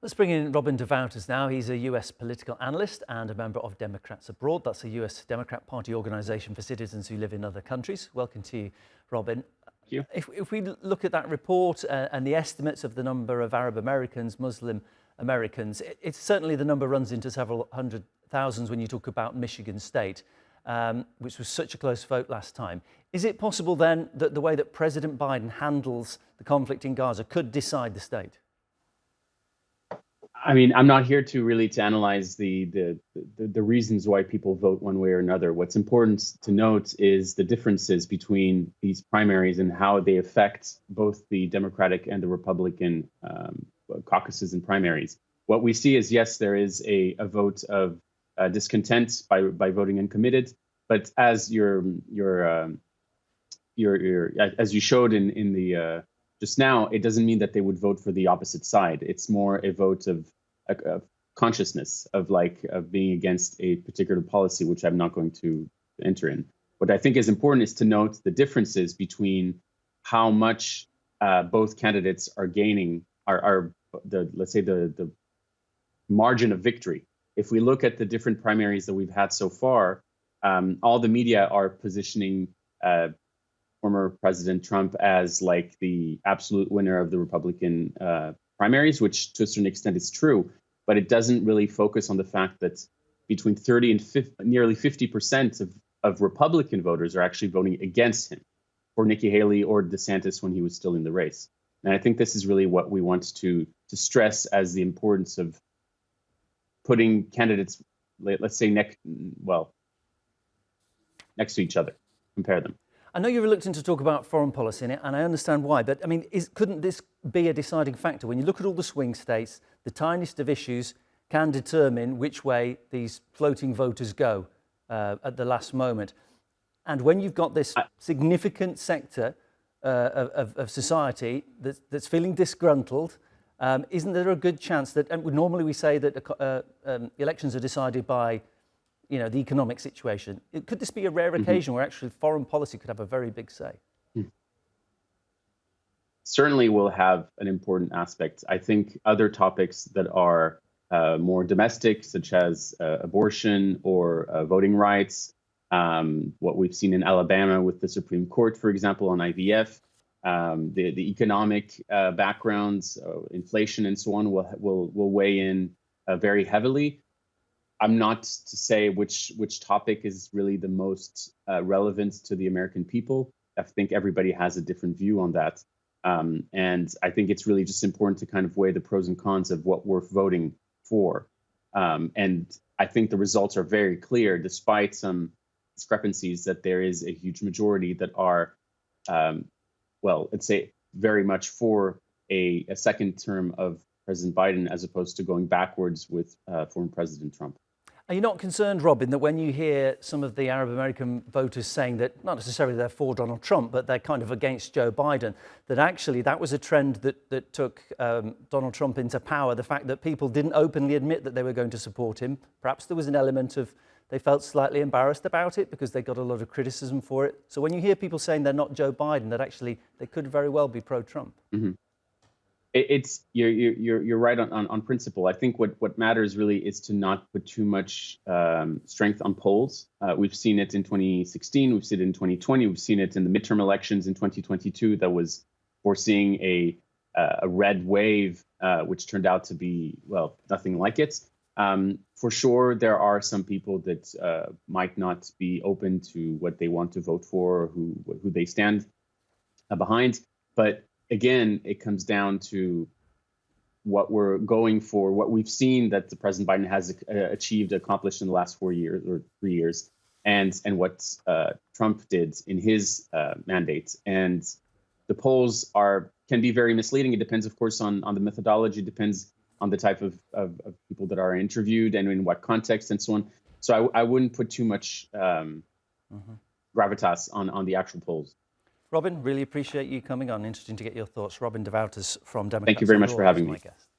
Let's bring in Robin De Wouters now. He's a US political analyst and a member of Democrats Abroad. That's a US Democrat Party organisation for citizens who live in other countries. Welcome to you, Robin. Thank you. If we look at that report and the estimates of the number of Arab Americans, Muslim Americans, it's certainly the number runs into several hundred thousands when you talk about Michigan State, which was such a close vote last time. Is it possible then that the way that President Biden handles the conflict in Gaza could decide the state? I mean, I'm not here to analyze the reasons why people vote one way or another. What's important to note is the differences between these primaries and how they affect both the Democratic and the Republican caucuses and primaries. What we see is, yes, there is a vote of discontent by voting uncommitted, but as as you showed in the just now, it doesn't mean that they would vote for the opposite side. It's more a vote of consciousness of being against a particular policy, which I'm not going to enter in. What I think is important is to note the differences between how much both candidates are gaining, let's say the margin of victory. If we look at the different primaries that we've had so far, all the media are positioning former President Trump as like the absolute winner of the Republican primaries, which to a certain extent is true, but it doesn't really focus on the fact that between 30 and nearly 50% of Republican voters are actually voting against him, for Nikki Haley or DeSantis when he was still in the race. And I think this is really what we want to stress as the importance of putting candidates, let's say, next to each other, compare them. I know you're reluctant to talk about foreign policy in it, and I understand why, but I mean, couldn't this be a deciding factor? When you look at all the swing states, the tiniest of issues can determine which way these floating voters go at the last moment. And when you've got this significant sector of society that's feeling disgruntled, isn't there a good chance that, and normally we say that elections are decided by the economic situation. Could this be a rare occasion where actually foreign policy could have a very big say? Certainly will have an important aspect. I think other topics that are more domestic, such as abortion or voting rights, what we've seen in Alabama with the Supreme Court, for example, on IVF, the economic backgrounds, inflation and so on will weigh in very heavily. I'm not to say which topic is really the most relevant to the American people. I think everybody has a different view on that. And I think it's really just important to kind of weigh the pros and cons of what we're voting for. And I think the results are very clear, despite some discrepancies, that there is a huge majority that are, let's say, very much for a second term of President Biden, as opposed to going backwards with former President Trump. Are you not concerned, Robin, that when you hear some of the Arab American voters saying that not necessarily they're for Donald Trump, but they're kind of against Joe Biden, that actually that was a trend that took Donald Trump into power, the fact that people didn't openly admit that they were going to support him? Perhaps there was an element of they felt slightly embarrassed about it because they got a lot of criticism for it. So when you hear people saying they're not Joe Biden, that actually they could very well be pro-Trump. Mm-hmm. You're right on principle. I think what matters really is to not put too much strength on polls. We've seen it in 2016, we've seen it in 2020, we've seen it in the midterm elections in 2022 that was foreseeing a red wave, which turned out to be, nothing like it. For sure, there are some people that might not be open to what they want to vote for or who they stand behind. But again, it comes down to what we're going for, what we've seen that the President Biden has accomplished in the last 4 years or 3 years, and what Trump did in his mandate. And the polls can be very misleading. It depends, of course, on the methodology, depends on the type of people that are interviewed and in what context and so on. So I wouldn't put too much gravitas on the actual polls. Robin, really appreciate you coming on. Interesting to get your thoughts. Robin De Wouters from Democrats. Thank you very much for having me. Guest.